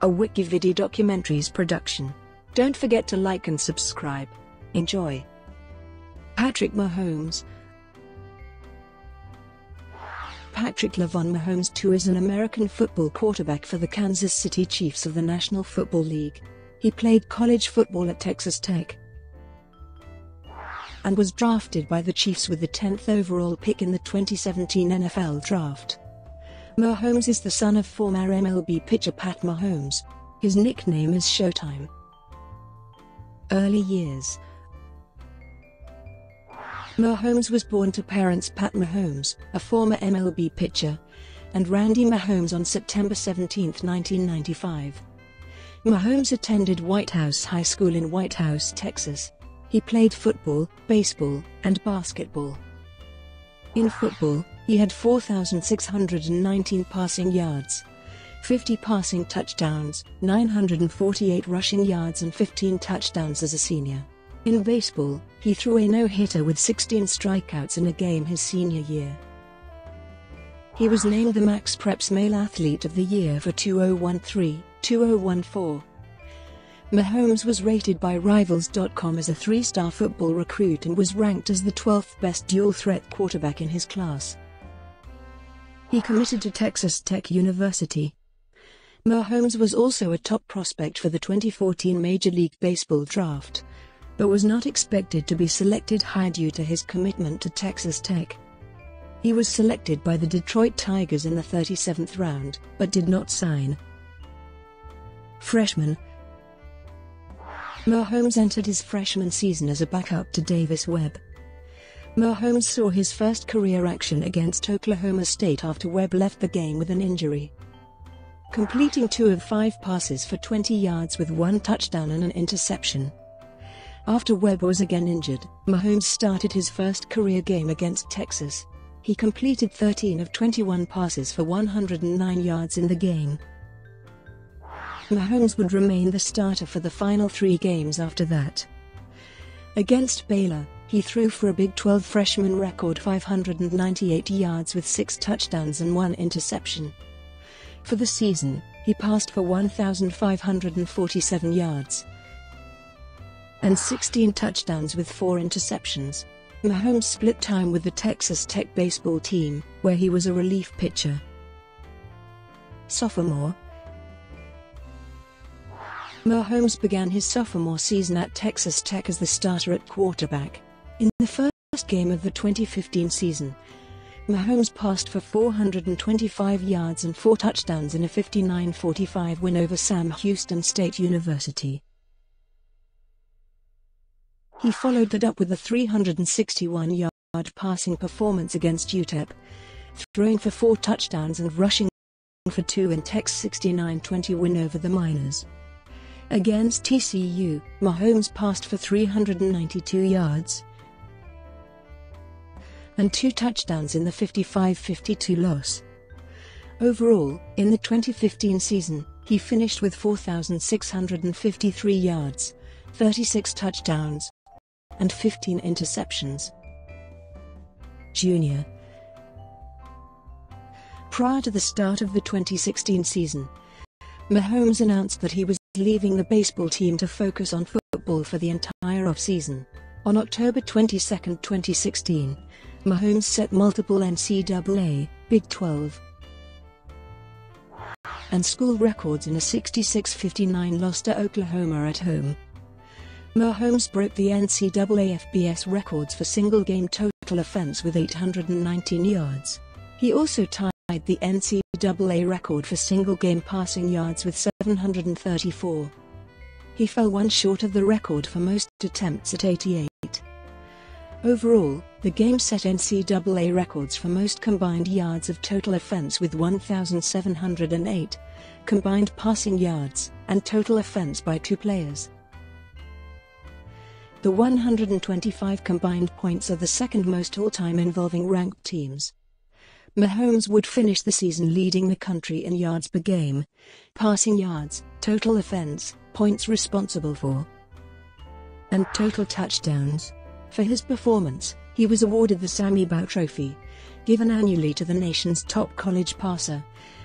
a WikiVidi documentaries production. Don't forget to like and subscribe. Enjoy. Patrick Mahomes. Patrick Lavon Mahomes II is an American football quarterback for the Kansas City Chiefs of the National Football League. He played college football at Texas Tech and was drafted by the Chiefs with the 10th overall pick in the 2017 NFL Draft. Mahomes is the son of former MLB pitcher Pat Mahomes. His nickname is Showtime. Early years. Mahomes was born to parents Pat Mahomes, a former MLB pitcher, and Randy Mahomes on September 17, 1995. Mahomes attended White House High School in White House, Texas. He played football, baseball, and basketball. In football, he had 4,619 passing yards, 50 passing touchdowns, 948 rushing yards and 15 touchdowns as a senior. In baseball, he threw a no-hitter with 16 strikeouts in a game his senior year. He was named the Max Preps Male Athlete of the Year for 2013-2014. Mahomes was rated by Rivals.com as a 3-star football recruit and was ranked as the 12th best dual-threat quarterback in his class. He committed to Texas Tech University. Mahomes was also a top prospect for the 2014 Major League Baseball draft, but was not expected to be selected high due to his commitment to Texas Tech. He was selected by the Detroit Tigers in the 37th round, but did not sign. Freshman. Mahomes entered his freshman season as a backup to Davis Webb. Mahomes saw his first career action against Oklahoma State after Webb left the game with an injury, completing 2 of 5 passes for 20 yards with 1 touchdown and an interception. After Webb was again injured, Mahomes started his first career game against Texas. He completed 13 of 21 passes for 109 yards in the game. Mahomes would remain the starter for the final 3 games after that. Against Baylor, he threw for a Big 12 freshman record 598 yards with 6 touchdowns and 1 interception. For the season, he passed for 1,547 yards and 16 touchdowns with 4 interceptions. Mahomes split time with the Texas Tech baseball team, where he was a relief pitcher. Sophomore. Mahomes began his sophomore season at Texas Tech as the starter at quarterback. In the first game of the 2015 season, Mahomes passed for 425 yards and 4 touchdowns in a 59-45 win over Sam Houston State University. He followed that up with a 361-yard passing performance against UTEP, throwing for 4 touchdowns and rushing for 2 in Tech's 69-20 win over the Miners. Against TCU, Mahomes passed for 392 yards and 2 touchdowns in the 55-52 loss. Overall, in the 2015 season, he finished with 4,653 yards, 36 touchdowns, and 15 interceptions. Junior. Prior to the start of the 2016 season, Mahomes announced that he was leaving the baseball team to focus on football for the entire off-season. On October 22, 2016, Mahomes set multiple NCAA, Big 12, and school records in a 66-59 loss to Oklahoma at home. Mahomes broke the NCAA FBS records for single-game total offense with 819 yards. He also tied the NCAA record for single-game passing yards with 734. He fell 1 short of the record for most attempts at 88. Overall, the game set NCAA records for most combined yards of total offense with 1,708, combined passing yards, and total offense by 2 players. The 125 combined points are the second most all-time involving ranked teams. Mahomes would finish the season leading the country in yards per game, passing yards, total offense, points responsible for, and total touchdowns. For his performance, he was awarded the Sammy Baugh Trophy, given annually to the nation's top college passer,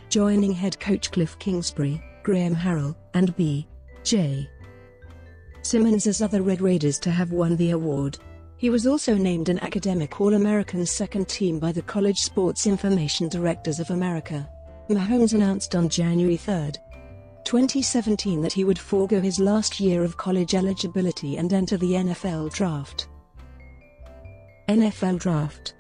joining head coach Cliff Kingsbury. Graham Harrell, and B.J. Simmons as other Red Raiders to have won the award. He was also named an Academic All-American Second Team by the College Sports Information Directors of America. Mahomes announced on January 3, 2017 that he would forego his last year of college eligibility and enter the NFL Draft. NFL Draft.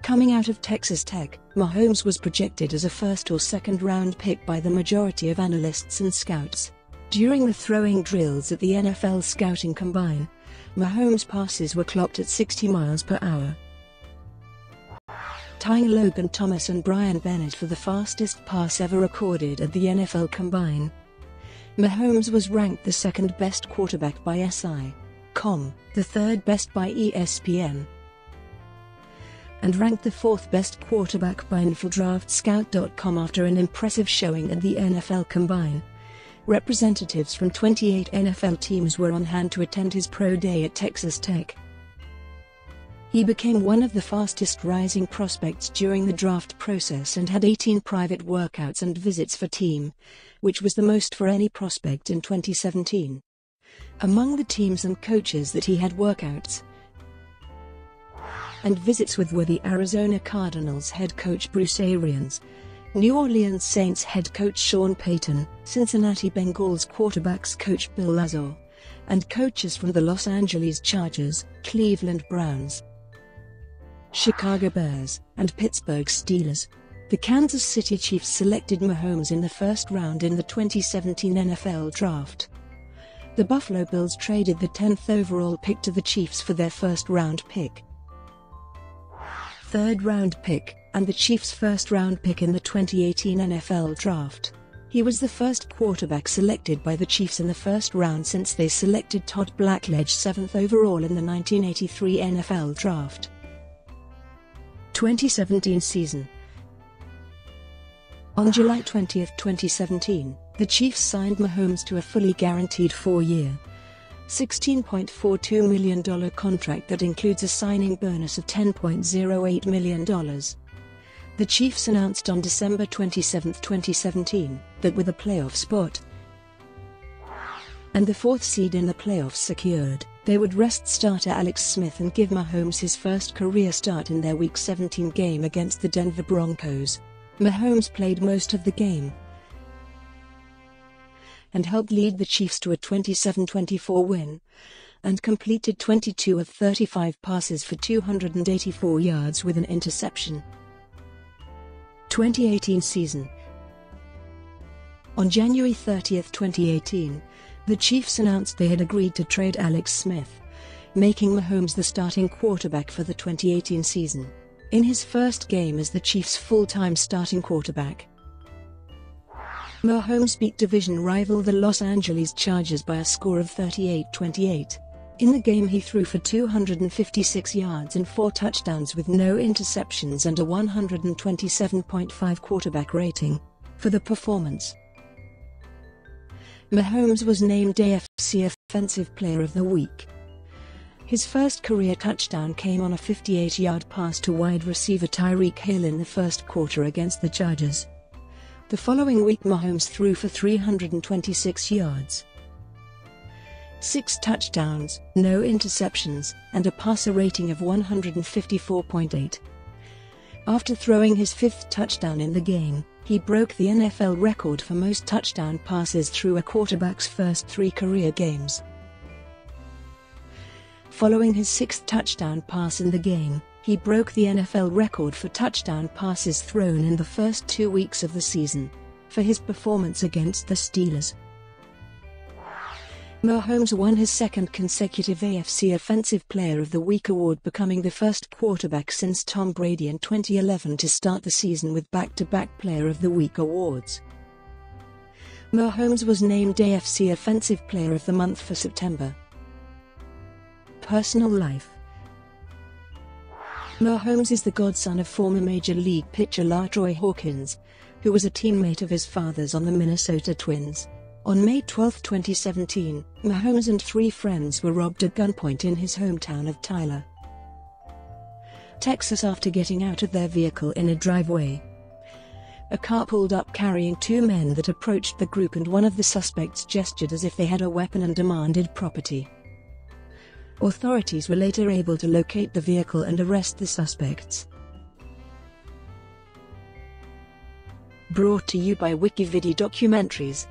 Coming out of Texas Tech, Mahomes was projected as a first or second-round pick by the majority of analysts and scouts. During the throwing drills at the NFL Scouting Combine, Mahomes' passes were clocked at 60 miles per hour, tying Logan Thomas and Brian Bennett for the fastest pass ever recorded at the NFL Combine. Mahomes was ranked the second-best quarterback by SI.com, the third-best by ESPN, and ranked the fourth-best quarterback by InfoDraftScout.com after an impressive showing at the NFL Combine. Representatives from 28 NFL teams were on hand to attend his pro day at Texas Tech. He became one of the fastest rising prospects during the draft process and had 18 private workouts and visits for team, which was the most for any prospect in 2017. Among the teams and coaches that he had workouts and visits with were the Arizona Cardinals head coach Bruce Arians, New Orleans Saints head coach Sean Payton, Cincinnati Bengals quarterbacks coach Bill Lazor, and coaches from the Los Angeles Chargers, Cleveland Browns, Chicago Bears, and Pittsburgh Steelers. The Kansas City Chiefs selected Mahomes in the first round in the 2017 NFL Draft. The Buffalo Bills traded the 10th overall pick to the Chiefs for their first-round pick, third-round pick, and the Chiefs' first-round pick in the 2018 NFL Draft. He was the first quarterback selected by the Chiefs in the first round since they selected Todd Blackledge 7th overall in the 1983 NFL Draft. 2017 season. On July 20, 2017, the Chiefs signed Mahomes to a fully guaranteed 4-year, $16.42 million contract that includes a signing bonus of $10.08 million. The Chiefs announced on December 27, 2017, that with a playoff spot and the fourth seed in the playoffs secured, they would rest starter Alex Smith and give Mahomes his first career start in their Week 17 game against the Denver Broncos. Mahomes played most of the game and helped lead the Chiefs to a 27-24 win, and completed 22 of 35 passes for 284 yards with an interception. 2018 season. On January 30, 2018, the Chiefs announced they had agreed to trade Alex Smith, making Mahomes the starting quarterback for the 2018 season. In his first game as the Chiefs' full-time starting quarterback, Mahomes beat division rival the Los Angeles Chargers by a score of 38-28. In the game he threw for 256 yards and 4 touchdowns with no interceptions and a 127.5 quarterback rating. For the performance, Mahomes was named AFC Offensive Player of the Week. His first career touchdown came on a 58-yard pass to wide receiver Tyreek Hill in the first quarter against the Chargers. The following week Mahomes threw for 326 yards, 6 touchdowns, no interceptions, and a passer rating of 154.8. After throwing his 5th touchdown in the game, he broke the NFL record for most touchdown passes through a quarterback's first 3 career games. Following his 6th touchdown pass in the game, he broke the NFL record for touchdown passes thrown in the first 2 weeks of the season. For his performance against the Steelers, Mahomes won his second consecutive AFC Offensive Player of the Week award, becoming the first quarterback since Tom Brady in 2011 to start the season with back-to-back Player of the Week awards. Mahomes was named AFC Offensive Player of the Month for September. Personal life. Mahomes is the godson of former Major League pitcher LaTroy Hawkins, who was a teammate of his father's on the Minnesota Twins. On May 12, 2017, Mahomes and 3 friends were robbed at gunpoint in his hometown of Tyler, Texas after getting out of their vehicle in a driveway. A car pulled up carrying two men that approached the group, and one of the suspects gestured as if they had a weapon and demanded property. Authorities were later able to locate the vehicle and arrest the suspects. Brought to you by WikiVidi Documentaries.